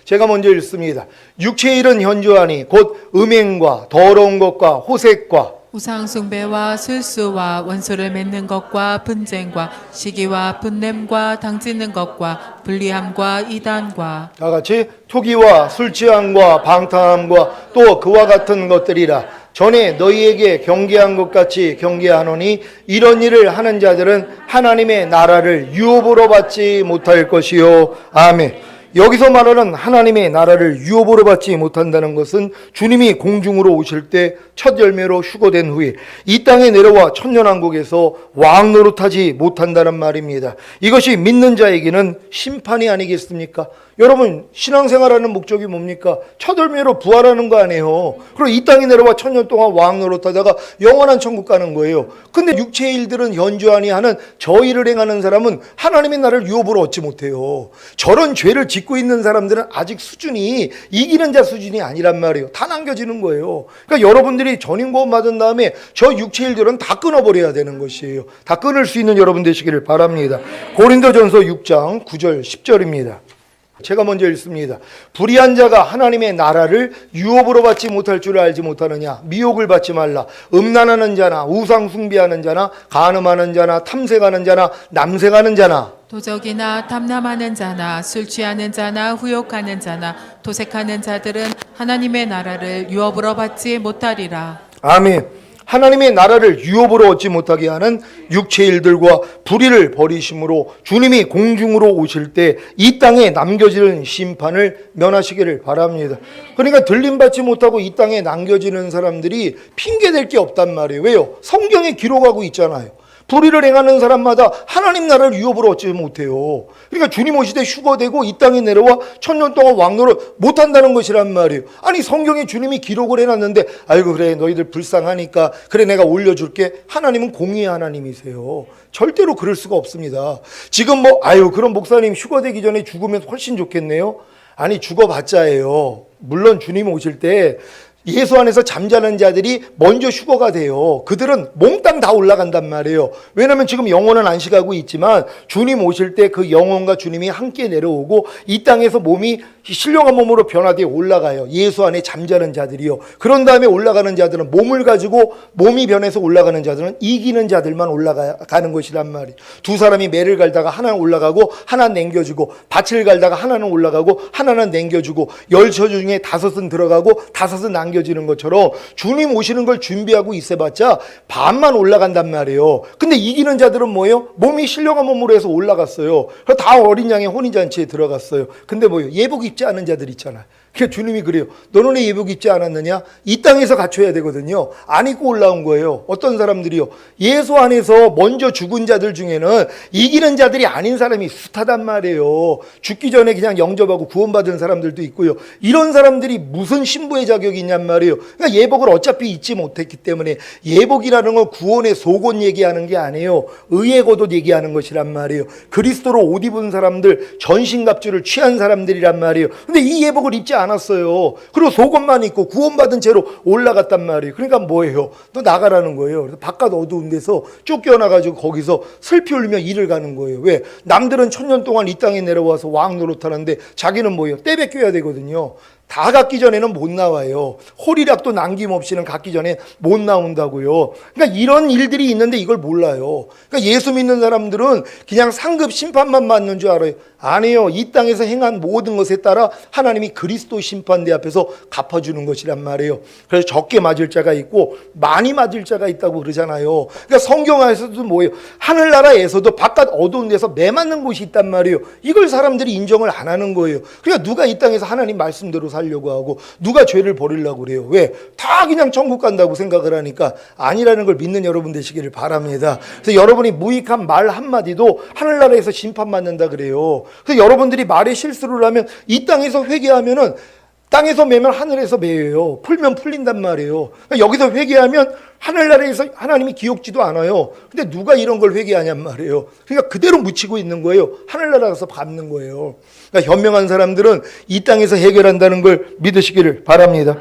제가 먼저 읽습니다. 육체의 일은 현저하니 곧 음행과 더러운 것과 호색과 우상 숭배와 술수와 원수를 맺는 것과 분쟁과 시기와 분냄과 당짓는 것과 불리함과 이단과 다 같이 투기와 술 취함과 방탕함과 또 그와 같은 것들이라. 전에 너희에게 경계한 것 같이 경계하노니 이런 일을 하는 자들은 하나님의 나라를 유업으로 받지 못할 것이요. 아멘. 여기서 말하는 하나님의 나라를 유업으로 받지 못한다는 것은 주님이 공중으로 오실 때 첫 열매로 휴거된 후에 이 땅에 내려와 천년왕국에서 왕 노릇하지 못한다는 말입니다. 이것이 믿는 자에게는 심판이 아니겠습니까? 여러분, 신앙생활하는 목적이 뭡니까? 첫 열매로 부활하는 거 아니에요. 그리고 이 땅에 내려와 천년 동안 왕 노릇하다가 영원한 천국 가는 거예요. 근데 육체의 일들은 연주하니 하는 저 일을 행하는 사람은 하나님의 나라를 유업으로 얻지 못해요. 저런 죄를 짓고 있는 사람들은 아직 수준이 이기는 자 수준이 아니란 말이에요. 다 남겨지는 거예요. 그러니까 여러분들이 전인구원 받은 다음에 저 육체 일들은 다 끊어버려야 되는 것이에요. 다 끊을 수 있는 여러분 되시기를 바랍니다. 고린도전서 6장 9절 10절입니다. 제가 먼저 읽습니다. 불의한 자가 하나님의 나라를 유업으로 받지 못할 줄 알지 못하느냐. 미혹을 받지 말라. 음란하는 자나 우상 숭배하는 자나 간음하는 자나 탐색하는 자나 남색하는 자나 도적이나 탐남하는 자나 술 취하는 자나 후욕하는 자나 도색하는 자들은 하나님의 나라를 유업으로 받지 못하리라. 아멘. 하나님의 나라를 유업으로 얻지 못하게 하는 육체 일들과 불의를 버리심으로 주님이 공중으로 오실 때 이 땅에 남겨지는 심판을 면하시기를 바랍니다. 그러니까 들림받지 못하고 이 땅에 남겨지는 사람들이 핑계댈 게 없단 말이에요. 왜요? 성경에 기록하고 있잖아요. 불의를 행하는 사람마다 하나님 나라를 유업으로 얻지 못해요. 그러니까 주님 오실 때 휴거되고 이 땅에 내려와 천년 동안 왕노를 못한다는 것이란 말이에요. 아니 성경에 주님이 기록을 해놨는데 아이고 그래 너희들 불쌍하니까 그래 내가 올려줄게. 하나님은 공의의 하나님이세요. 절대로 그럴 수가 없습니다. 지금 뭐 아유 그럼 목사님 휴거되기 전에 죽으면 훨씬 좋겠네요. 아니 죽어봤자예요. 물론 주님 오실 때 예수 안에서 잠자는 자들이 먼저 휴거가 돼요. 그들은 몽땅 다 올라간단 말이에요. 왜냐하면 지금 영혼은 안식하고 있지만 주님 오실 때 그 영혼과 주님이 함께 내려오고 이 땅에서 몸이 신령한 몸으로 변화되어 올라가요. 예수 안에 잠자는 자들이요. 그런 다음에 올라가는 자들은 몸을 가지고 몸이 변해서 올라가는 자들은 이기는 자들만 올라가는 것이란 말이에요. 두 사람이 매를 갈다가 하나는 올라가고 하나는 남겨주고 밭을 갈다가 하나는 올라가고 하나는 남겨주고 10처 중에 5은 들어가고 5은 남겨지는 것처럼 주님 오시는 걸 준비하고 있어봤자 반만 올라간단 말이에요. 근데 이기는 자들은 뭐예요? 몸이 신령한 몸으로 해서 올라갔어요. 그래서 다 어린 양의 혼인잔치에 들어갔어요. 근데 뭐예요? 예복 입지 않은 자들 있잖아요. 그러니까 주님이 그래요. 너는 왜 예복 입지 않았느냐? 이 땅에서 갖춰야 되거든요. 안 입고 올라온 거예요. 어떤 사람들이요? 예수 안에서 먼저 죽은 자들 중에는 이기는 자들이 아닌 사람이 숱하단 말이에요. 죽기 전에 그냥 영접하고 구원받은 사람들도 있고요. 이런 사람들이 무슨 신부의 자격이 있냔 말이에요. 그러니까 예복을 어차피 잊지 못했기 때문에 예복이라는 건 구원의 속옷 얘기하는 게 아니에요. 의의 겉옷 얘기하는 것이란 말이에요. 그리스도로 옷 입은 사람들, 전신갑주를 취한 사람들이란 말이에요. 근데 이 예복을 입지 않았어요. 그리고 속옷만 입고 구원받은 채로 올라갔단 말이에요. 그러니까 뭐예요? 너 나가라는 거예요. 그래서 바깥 어두운 데서 쫓겨나가지고 거기서 슬피 울며 일을 가는 거예요. 왜? 남들은 천년 동안 이 땅에 내려와서 왕 노릇하는데 자기는 뭐예요? 떼뱉겨야 되거든요. 다 갖기 전에는 못 나와요. 홀이락도 남김없이는 갖기 전에 못 나온다고요. 그러니까 이런 일들이 있는데 이걸 몰라요. 그러니까 예수 믿는 사람들은 그냥 상급 심판만 받는 줄 알아요. 아니에요. 이 땅에서 행한 모든 것에 따라 하나님이 그리스도 심판대 앞에서 갚아주는 것이란 말이에요. 그래서 적게 맞을 자가 있고 많이 맞을 자가 있다고 그러잖아요. 그러니까 성경 안에서도 뭐예요? 하늘나라에서도 바깥 어두운 데서 매 맞는 곳이 있단 말이에요. 이걸 사람들이 인정을 안 하는 거예요. 그러니까 누가 이 땅에서 하나님 말씀대로 살려고 하고 누가 죄를 버리려고 그래요. 왜? 다 그냥 천국 간다고 생각을 하니까 아니라는 걸 믿는 여러분 되시기를 바랍니다. 그래서 여러분이 무익한 말 한마디도 하늘나라에서 심판받는다 그래요. 그래서 여러분들이 말에 실수를 하면 이 땅에서 회개하면은 땅에서 매면 하늘에서 매요. 풀면 풀린단 말이에요. 그러니까 여기서 회개하면 하늘나라에서 하나님이 기억지도 않아요. 근데 누가 이런 걸 회개하냔 말이에요. 그러니까 그대로 묻히고 있는 거예요. 하늘나라에서 갚는 거예요. 그러니까 현명한 사람들은 이 땅에서 해결한다는 걸 믿으시기를 바랍니다.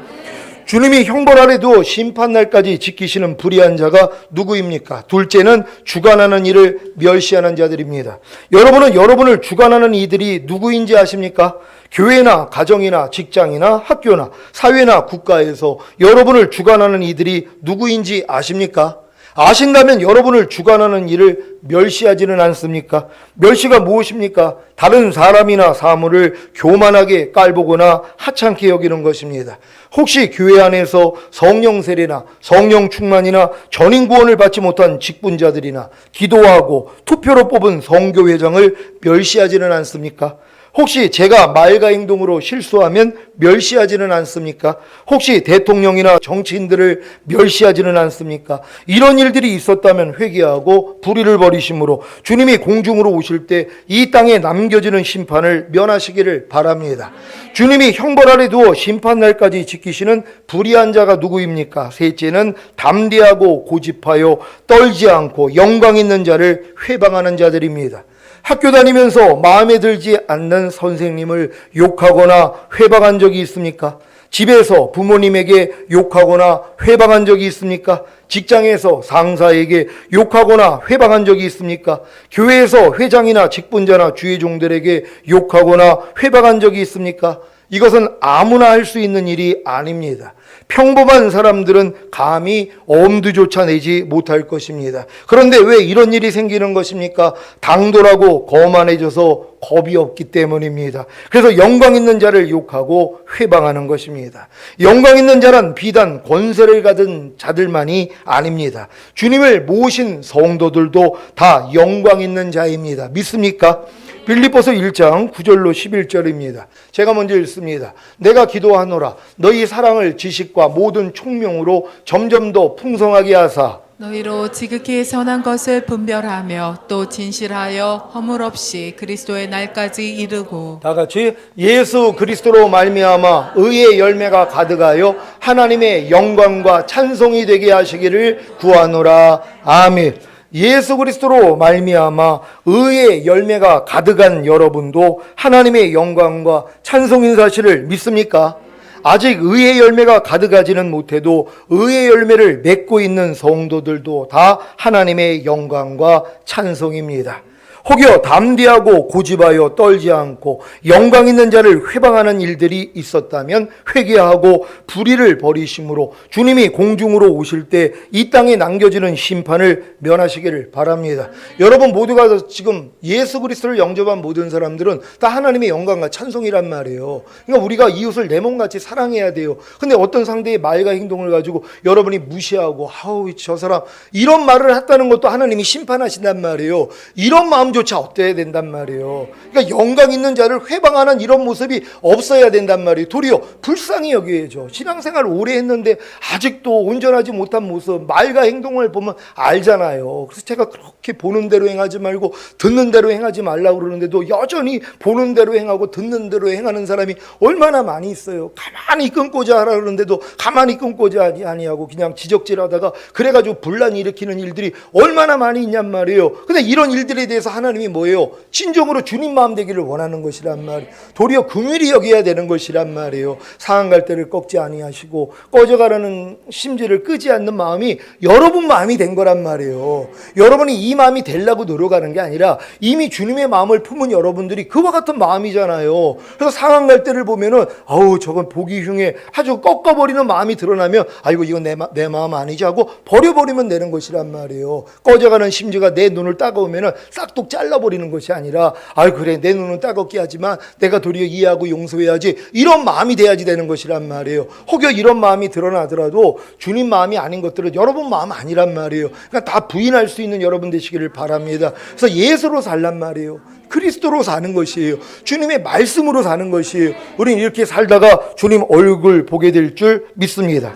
주님이 형벌하래도 심판날까지 지키시는 불의한 자가 누구입니까? 둘째는 주관하는 일을 멸시하는 자들입니다. 여러분은 여러분을 주관하는 이들이 누구인지 아십니까? 교회나 가정이나 직장이나 학교나 사회나 국가에서 여러분을 주관하는 이들이 누구인지 아십니까? 아신다면 여러분을 주관하는 일을 멸시하지는 않습니까? 멸시가 무엇입니까? 다른 사람이나 사물을 교만하게 깔보거나 하찮게 여기는 것입니다. 혹시 교회 안에서 성령 세례나 성령 충만이나 전인 구원을 받지 못한 직분자들이나 기도하고 투표로 뽑은 성교회장을 멸시하지는 않습니까? 혹시 제가 말과 행동으로 실수하면 멸시하지는 않습니까? 혹시 대통령이나 정치인들을 멸시하지는 않습니까? 이런 일들이 있었다면 회개하고 불의를 버리심으로 주님이 공중으로 오실 때 이 땅에 남겨지는 심판을 면하시기를 바랍니다. 주님이 형벌 아래 두어 심판날까지 지키시는 불의한 자가 누구입니까? 셋째는 담대하고 고집하여 떨지 않고 영광 있는 자를 회방하는 자들입니다. 학교 다니면서 마음에 들지 않는 선생님을 욕하거나 회방한 적이 있습니까? 집에서 부모님에게 욕하거나 회방한 적이 있습니까? 직장에서 상사에게 욕하거나 회방한 적이 있습니까? 교회에서 회장이나 직분자나 주의종들에게 욕하거나 회방한 적이 있습니까? 이것은 아무나 할 수 있는 일이 아닙니다. 평범한 사람들은 감히 엄두조차 내지 못할 것입니다. 그런데 왜 이런 일이 생기는 것입니까? 당돌하고 거만해져서 겁이 없기 때문입니다. 그래서 영광 있는 자를 욕하고 회방하는 것입니다. 영광 있는 자란 비단 권세를 가진 자들만이 아닙니다. 주님을 모신 성도들도 다 영광 있는 자입니다. 믿습니까? 빌립보서 1장 9절로 11절입니다. 제가 먼저 읽습니다. 내가 기도하노라 너희 사랑을 지식과 모든 총명으로 점점 더 풍성하게 하사 너희로 지극히 선한 것을 분별하며 또 진실하여 허물 없이 그리스도의 날까지 이르고 다 같이 예수 그리스도로 말미암아 의의 열매가 가득하여 하나님의 영광과 찬송이 되게 하시기를 구하노라. 아멘. 예수 그리스도로 말미암아 의의 열매가 가득한 여러분도 하나님의 영광과 찬송인 사실을 믿습니까? 아직 의의 열매가 가득하지는 못해도 의의 열매를 맺고 있는 성도들도 다 하나님의 영광과 찬송입니다. 혹여 담대하고 고집하여 떨지 않고 영광 있는 자를 회방하는 일들이 있었다면 회개하고 불의를 버리심으로 주님이 공중으로 오실 때 이 땅에 남겨지는 심판을 면하시기를 바랍니다. 여러분 모두가 지금 예수 그리스도를 영접한 모든 사람들은 다 하나님의 영광과 찬송이란 말이에요. 그러니까 우리가 이웃을 내 몸같이 사랑해야 돼요. 근데 어떤 상대의 말과 행동을 가지고 여러분이 무시하고 아우 저 사람 이런 말을 했다는 것도 하나님이 심판하신단 말이에요. 이런 마음조차 어때야 된단 말이에요. 그러니까 영광 있는 자를 회방하는 이런 모습이 없어야 된단 말이에요. 도리어 불쌍히 여겨야죠. 신앙생활 오래 했는데 아직도 온전하지 못한 모습, 말과 행동을 보면 알잖아요. 그래서 제가 그렇게 보는 대로 행하지 말고 듣는 대로 행하지 말라고 그러는데도 여전히 보는 대로 행하고 듣는 대로 행하는 사람이 얼마나 많이 있어요. 가만히 끊고자 하라 그러는데도 가만히 끊고자 아니하고 그냥 지적질하다가 그래가지고 분란 일으키는 일들이 얼마나 많이 있냔 말이에요. 근데 이런 일들에 대해서 하나님이 뭐예요? 진정으로 주님 마음 되기를 원하는 것이란 말이에요. 도리어 긍휼히 여겨야 되는 것이란 말이에요. 상한 갈대를 꺾지 아니하시고 꺼져가라는 심지를 끄지 않는 마음이 여러분 마음이 된 거란 말이에요. 여러분이 이 마음이 되려고 노력하는 게 아니라 이미 주님의 마음을 품은 여러분들이 그와 같은 마음이잖아요. 그래서 상한 갈대를 보면은 아우 저건 보기 흉해 아주 꺾어버리는 마음이 드러나면 아이고 이건 내 마음 아니지 하고 버려버리면 되는 것이란 말이에요. 꺼져가는 심지가 내 눈을 따가우면은 싹둑 잘라버리는 것이 아니라 아이 그래 내 눈은 따갑게 하지만 내가 도리어 이해하고 용서해야지 이런 마음이 돼야지 되는 것이란 말이에요. 혹여 이런 마음이 드러나더라도 주님 마음이 아닌 것들은 여러분 마음 아니란 말이에요. 그러니까 다 부인할 수 있는 여러분 되시기를 바랍니다. 그래서 예수로 살란 말이에요. 그리스도로 사는 것이에요. 주님의 말씀으로 사는 것이에요. 우리는 이렇게 살다가 주님 얼굴 보게 될 줄 믿습니다.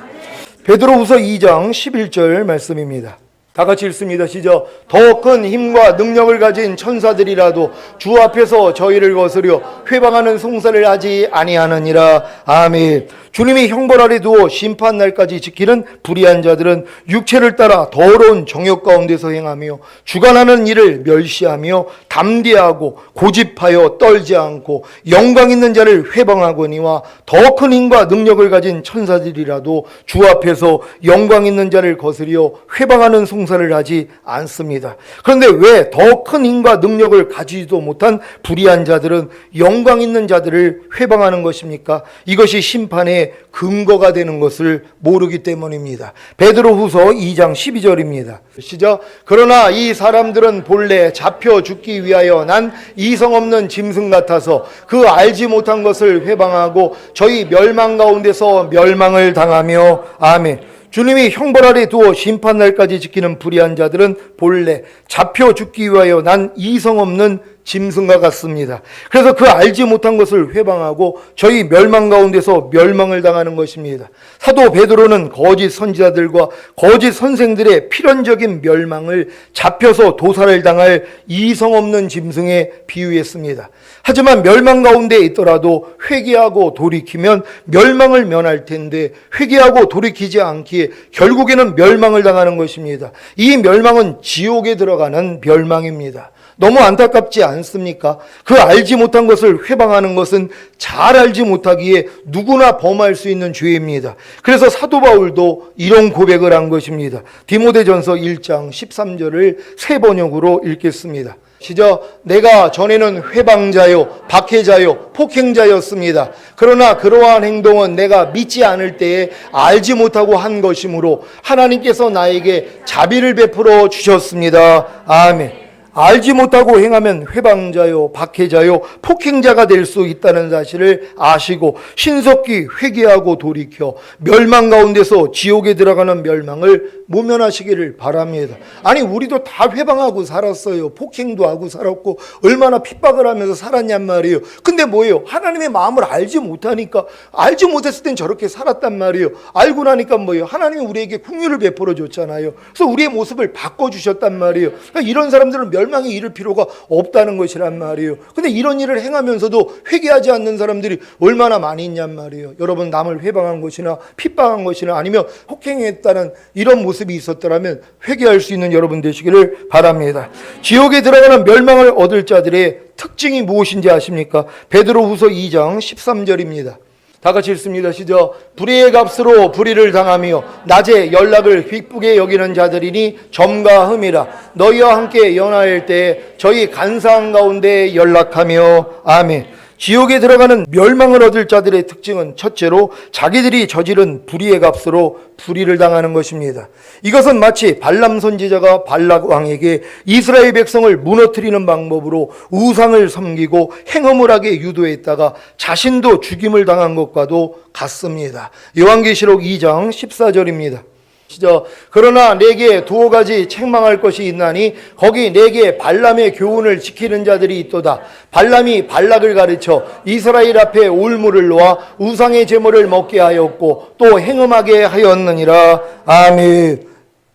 베드로후서 2장 11절 말씀입니다. 다 같이 읽습니다. 시작. 더 큰 힘과 능력을 가진 천사들이라도 주 앞에서 저희를 거스려 회방하는 송사를 하지 아니하느니라. 아멘. 주님이 형벌 아래 두어 심판날까지 지키는 불의한 자들은 육체를 따라 더러운 정욕 가운데서 행하며 주관하는 일을 멸시하며 담대하고 고집하여 떨지 않고 영광 있는 자를 회방하거니와 더 큰 힘과 능력을 가진 천사들이라도 주 앞에서 영광 있는 자를 거스려 회방하는 송사를 봉사를 하지 않습니다. 그런데 왜 더 큰 힘과 능력을 가지지도 못한 불의한 자들은 영광 있는 자들을 회방하는 것입니까? 이것이 심판의 근거가 되는 것을 모르기 때문입니다. 베드로후서 2장 12절입니다. 시작. 그러나 이 사람들은 본래 잡혀 죽기 위하여 난 이성 없는 짐승 같아서 그 알지 못한 것을 회방하고 저희 멸망 가운데서 멸망을 당하며 아멘. 주님이 형벌 아래 두어 심판날까지 지키는 불의한 자들은 본래 잡혀 죽기 위하여 난 이성 없는 짐승과 같습니다. 그래서 그 알지 못한 것을 회방하고 저희 멸망 가운데서 멸망을 당하는 것입니다. 사도 베드로는 거짓 선지자들과 거짓 선생들의 필연적인 멸망을 잡혀서 도살을 당할 이성 없는 짐승에 비유했습니다. 하지만 멸망 가운데 있더라도 회개하고 돌이키면 멸망을 면할 텐데 회개하고 돌이키지 않기에 결국에는 멸망을 당하는 것입니다. 이 멸망은 지옥에 들어가는 멸망입니다. 너무 안타깝지 않습니까? 그 알지 못한 것을 회방하는 것은 잘 알지 못하기에 누구나 범할 수 있는 죄입니다. 그래서 사도 바울도 이런 고백을 한 것입니다. 디모데전서 1장 13절을 새 번역으로 읽겠습니다. 시작. 내가 전에는 회방자요, 박해자요, 폭행자였습니다. 그러나 그러한 행동은 내가 믿지 않을 때에 알지 못하고 한 것이므로 하나님께서 나에게 자비를 베풀어 주셨습니다. 아멘. 알지 못하고 행하면 회방자요, 박해자요, 폭행자가 될 수 있다는 사실을 아시고 신속히 회개하고 돌이켜 멸망 가운데서 지옥에 들어가는 멸망을 모면하시기를 바랍니다. 아니 우리도 다 회방하고 살았어요. 폭행도 하고 살았고 얼마나 핍박을 하면서 살았냔 말이에요. 근데 뭐예요? 하나님의 마음을 알지 못하니까 알지 못했을 땐 저렇게 살았단 말이에요. 알고 나니까 뭐예요? 하나님이 우리에게 긍휼을 베풀어 줬잖아요. 그래서 우리의 모습을 바꿔주셨단 말이에요. 그러니까 이런 사람들은 멸망에 이를 필요가 없다는 것이란 말이에요. 근데 이런 일을 행하면서도 회개하지 않는 사람들이 얼마나 많이 있냔 말이에요. 여러분 남을 회방한 것이나 핍박한 것이나 아니면 폭행했다는 이런 모습이 있었더라면 회개할 수 있는 여러분 되시기를 바랍니다. 지옥에 들어가는 멸망을 얻을 자들의 특징이 무엇인지 아십니까? 베드로후서 2장 13절입니다. 다 같이 읽습니다. 시작. 불의의 값으로 불의를 당하며 낮에 연락을 기쁘게 여기는 자들이니 점과 흠이라. 너희와 함께 연하일 때에 저희 간사한 가운데 연락하며 아멘. 지옥에 들어가는 멸망을 얻을 자들의 특징은 첫째로 자기들이 저지른 불의의 값으로 불의를 당하는 것입니다. 이것은 마치 발람 선지자가 발락 왕에게 이스라엘 백성을 무너뜨리는 방법으로 우상을 섬기고 행음을 하게 유도했다가 자신도 죽임을 당한 것과도 같습니다. 요한계시록 2장 14절입니다. 시작. 그러나 내게 두어 가지 책망할 것이 있나니 거기 내게 발람의 교훈을 지키는 자들이 있도다. 발람이 발락을 가르쳐 이스라엘 앞에 올무를 놓아 우상의 제물을 먹게 하였고 또 행음하게 하였느니라. 아멘.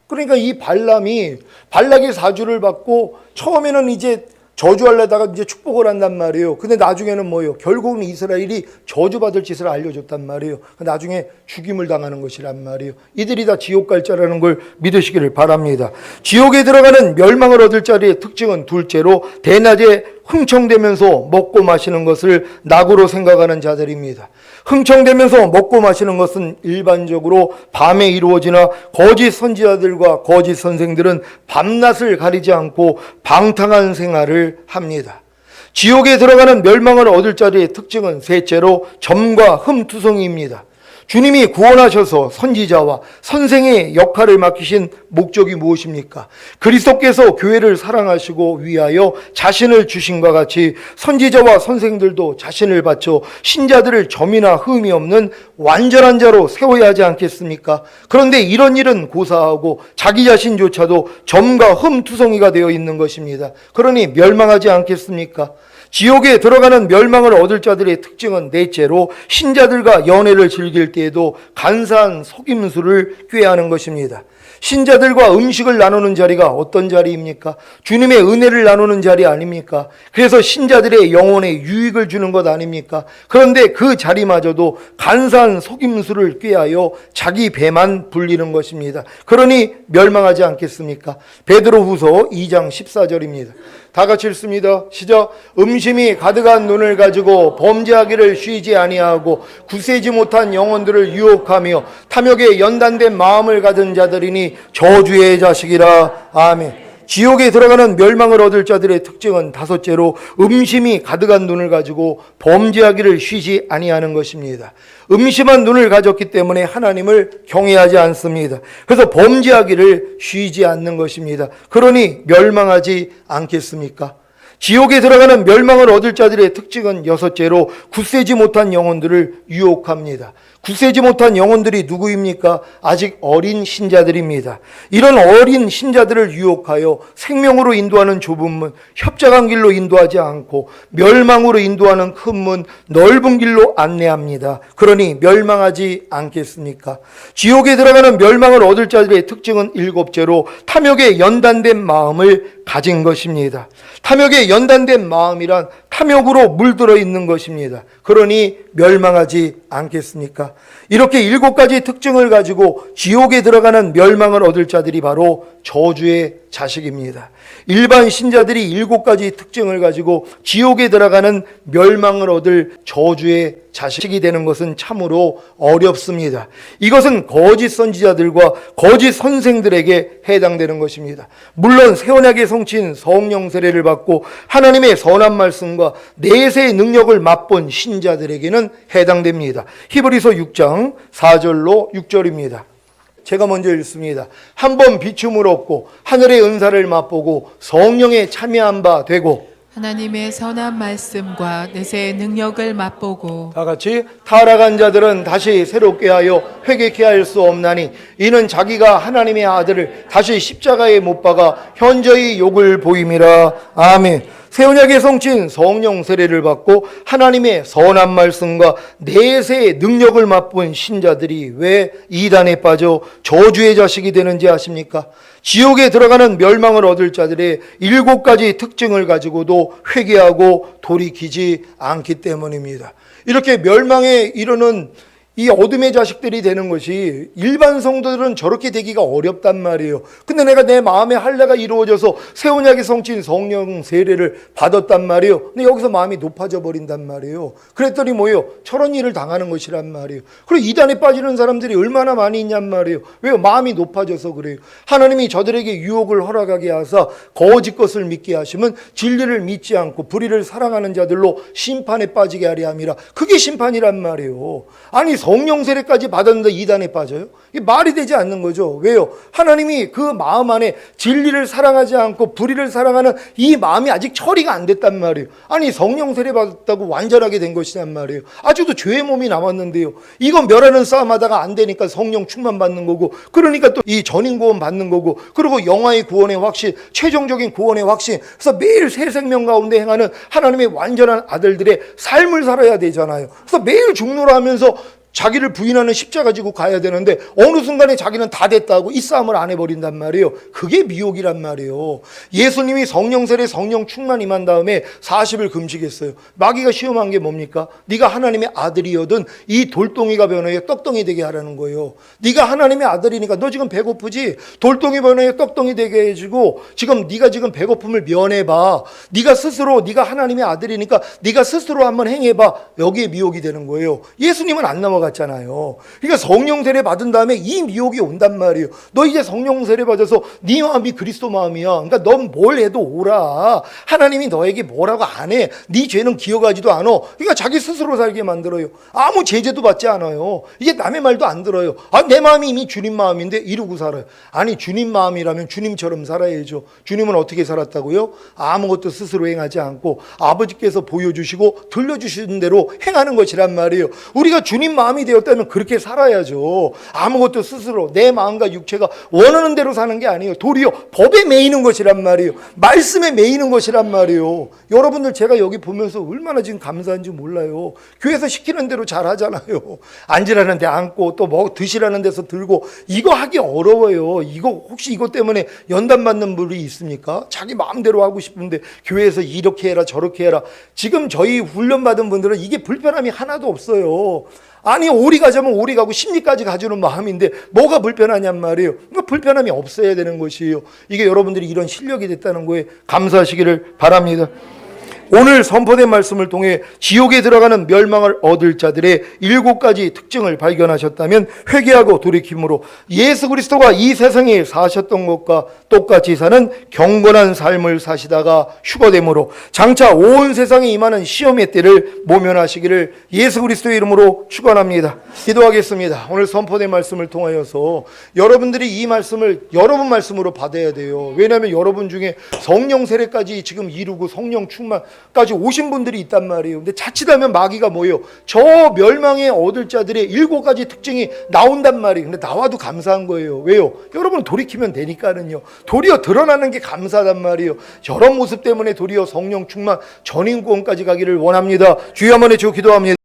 그러니까 이 발락의 사주를 받고 처음에는 이제 저주하려다가 이제 축복을 한단 말이에요. 근데 나중에는 뭐예요? 결국은 이스라엘이 저주받을 짓을 알려줬단 말이에요. 나중에 죽임을 당하는 것이란 말이에요. 이들이 다 지옥 갈 자라는 걸 믿으시기를 바랍니다. 지옥에 들어가는 멸망을 얻을 자리의 특징은 둘째로 대낮에 흥청대면서 먹고 마시는 것을 낙으로 생각하는 자들입니다. 흥청대면서 먹고 마시는 것은 일반적으로 밤에 이루어지나 거짓 선지자들과 거짓 선생들은 밤낮을 가리지 않고 방탕한 생활을 합니다. 지옥에 들어가는 멸망을 얻을 자리의 특징은 셋째로 점과 흠투성이입니다. 주님이 구원하셔서 선지자와 선생의 역할을 맡기신 목적이 무엇입니까? 그리스도께서 교회를 사랑하시고 위하여 자신을 주신과 같이 선지자와 선생들도 자신을 바쳐 신자들을 점이나 흠이 없는 완전한 자로 세워야 하지 않겠습니까? 그런데 이런 일은 고사하고 자기 자신조차도 점과 흠투성이가 되어 있는 것입니다. 그러니 멸망하지 않겠습니까? 지옥에 들어가는 멸망을 얻을 자들의 특징은 넷째로 신자들과 연애를 즐길 때에도 간사한 속임수를 꾀하는 것입니다. 신자들과 음식을 나누는 자리가 어떤 자리입니까? 주님의 은혜를 나누는 자리 아닙니까? 그래서 신자들의 영혼에 유익을 주는 것 아닙니까? 그런데 그 자리마저도 간사한 속임수를 꾀하여 자기 배만 불리는 것입니다. 그러니 멸망하지 않겠습니까? 베드로후서 2장 14절입니다. 다 같이 읽습니다. 시작. 음심이 가득한 눈을 가지고 범죄하기를 쉬지 아니하고 굳세지 못한 영혼들을 유혹하며 탐욕에 연단된 마음을 가진 자들이니 저주의 자식이라. 아멘. 지옥에 들어가는 멸망을 얻을 자들의 특징은 다섯째로 음심이 가득한 눈을 가지고 범죄하기를 쉬지 아니하는 것입니다. 음심한 눈을 가졌기 때문에 하나님을 경외하지 않습니다. 그래서 범죄하기를 쉬지 않는 것입니다. 그러니 멸망하지 않겠습니까? 지옥에 들어가는 멸망을 얻을 자들의 특징은 여섯째로 굳세지 못한 영혼들을 유혹합니다. 굳세지 못한 영혼들이 누구입니까? 아직 어린 신자들입니다. 이런 어린 신자들을 유혹하여 생명으로 인도하는 좁은 문, 협착한 길로 인도하지 않고 멸망으로 인도하는 큰 문, 넓은 길로 안내합니다. 그러니 멸망하지 않겠습니까? 지옥에 들어가는 멸망을 얻을 자들의 특징은 일곱째로 탐욕에 연단된 마음을 가진 것입니다. 탐욕에 연단된 마음이란 탐욕으로 물들어 있는 것입니다. 그러니 멸망하지 않겠습니까? 이렇게 7가지 특징을 가지고 지옥에 들어가는 멸망을 얻을 자들이 바로 저주의 자식입니다. 일반 신자들이 7가지 특징을 가지고 지옥에 들어가는 멸망을 얻을 저주의 자식이 되는 것은 참으로 어렵습니다. 이것은 거짓 선지자들과 거짓 선생들에게 해당되는 것입니다. 물론 새 언약의 성취인 성령 세례를 받고 하나님의 선한 말씀과 내세의 능력을 맛본 신자들에게는 해당됩니다. 히브리서 6장 4절로 6절입니다. 제가 먼저 읽습니다. 한번 비춤을 얻고 하늘의 은사를 맛보고 성령에 참여한 바 되고 하나님의 선한 말씀과 내세의 능력을 맛보고 다 같이 타락한 자들은 다시 새롭게 하여 회개케 할 수 없나니 이는 자기가 하나님의 아들을 다시 십자가에 못 박아 현저히 욕을 보임이라. 아멘. 새 언약의 성취인 성령 세례를 받고 하나님의 선한 말씀과 내세의 능력을 맛본 신자들이 왜 이단에 빠져 저주의 자식이 되는지 아십니까? 지옥에 들어가는 멸망을 얻을 자들의 7가지 특징을 가지고도 회개하고 돌이키지 않기 때문입니다. 이렇게 멸망에 이르는 이 어둠의 자식들이 되는 것이 일반 성도들은 저렇게 되기가 어렵단 말이에요. 근데 내가 내 마음의 할례가 이루어져서 새 언약의 성취인 성령 세례를 받았단 말이에요. 근데 여기서 마음이 높아져 버린단 말이에요. 그랬더니 뭐예요? 저런 일을 당하는 것이란 말이에요. 그리고 이단에 빠지는 사람들이 얼마나 많이 있냔 말이에요. 왜요? 마음이 높아져서 그래요. 하나님이 저들에게 유혹을 허락하게 하사 거짓 것을 믿게 하시면 진리를 믿지 않고 불의를 사랑하는 자들로 심판에 빠지게 하려 함이라. 그게 심판이란 말이에요. 아니 성령 세례까지 받았는데 이단에 빠져요? 이게 말이 되지 않는 거죠. 왜요? 하나님이 그 마음 안에 진리를 사랑하지 않고 불의를 사랑하는 이 마음이 아직 처리가 안 됐단 말이에요. 아니 성령 세례 받았다고 완전하게 된 것이란 말이에요. 아직도 죄의 몸이 남았는데요. 이건 멸하는 싸움하다가 안 되니까 성령 충만 받는 거고, 그러니까 또 이 전인 구원 받는 거고, 그리고 영화의 구원의 확신, 최종적인 구원의 확신. 그래서 매일 새 생명 가운데 행하는 하나님의 완전한 아들들의 삶을 살아야 되잖아요. 그래서 매일 죽노라 하면서 자기를 부인하는 십자가 지고 가야 되는데 어느 순간에 자기는 다 됐다고 이 싸움을 안 해버린단 말이에요. 그게 미혹이란 말이에요. 예수님이 성령 세례 성령 충만 임한 다음에 40일 금식했어요. 마귀가 시험한 게 뭡니까? 네가 하나님의 아들이어든 이 돌덩이가 변하여 떡덩이 되게 하라는 거예요. 네가 하나님의 아들이니까 너 지금 배고프지? 돌덩이 변하여 떡덩이 되게 해주고 지금 네가 지금 배고픔을 면해봐. 네가 스스로 네가 하나님의 아들이니까 네가 스스로 한번 행해봐. 여기에 미혹이 되는 거예요. 예수님은 안 넘어갔잖아요. 그러니까 성령 세례 받은 다음에 이 미혹이 온단 말이에요. 너 이제 성령 세례 받아서 네 마음이 그리스도 마음이야. 그러니까 넌 뭘 해도 오라. 하나님이 너에게 뭐라고 안 해. 네 죄는 기억하지도 않아. 그러니까 자기 스스로 살게 만들어요. 아무 제재도 받지 않아요. 이게 남의 말도 안 들어요. 아, 내 마음이 이미 주님 마음인데 이러고 살아요. 아니 주님 마음이라면 주님처럼 살아야죠. 주님은 어떻게 살았다고요? 아무것도 스스로 행하지 않고 아버지께서 보여주시고 들려주시는 대로 행하는 것이란 말이에요. 우리가 주님 마음이 되었다면 그렇게 살아야죠. 아무것도 스스로 내 마음과 육체가 원하는 대로 사는 게 아니에요. 도리어 법에 매이는 것이란 말이에요. 말씀에 매이는 것이란 말이에요. 여러분들 제가 여기 보면서 얼마나 지금 감사한지 몰라요. 교회에서 시키는 대로 잘 하잖아요. 앉으라는 데 앉고 또 뭐 드시라는 데서 들고. 이거 하기 어려워요. 이거 혹시 이것 때문에 연단 받는 분이 있습니까? 자기 마음대로 하고 싶은데 교회에서 이렇게 해라 저렇게 해라. 지금 저희 훈련받은 분들은 이게 불편함이 하나도 없어요. 아니 오리 가자면 오리 가고 십리까지 가주는 마음인데 뭐가 불편하냔 말이에요. 그러니까 불편함이 없어야 되는 것이에요. 이게 여러분들이 이런 실력이 됐다는 거에 감사하시기를 바랍니다. 오늘 선포된 말씀을 통해 지옥에 들어가는 멸망을 얻을 자들의 7가지 특징을 발견하셨다면 회개하고 돌이킴으로 예수 그리스도가 이 세상에 사셨던 것과 똑같이 사는 경건한 삶을 사시다가 휴거됨으로 장차 온 세상에 임하는 시험의 때를 모면하시기를 예수 그리스도의 이름으로 축원합니다. 기도하겠습니다. 오늘 선포된 말씀을 통하여서 여러분들이 이 말씀을 여러분 말씀으로 받아야 돼요. 왜냐하면 여러분 중에 성령 세례까지 지금 이루고 성령 충만까지 오신 분들이 있단 말이에요. 근데 자칫하면 마귀가 뭐예요? 저 멸망에 얻을 자들의 7가지 특징이 나온단 말이에요. 근데 나와도 감사한 거예요. 왜요? 여러분 돌이키면 되니까는요. 도리어 드러나는 게 감사하단 말이에요. 저런 모습 때문에 도리어 성령 충만 전인구원까지 가기를 원합니다. 주여 한번 해주고 기도합니다.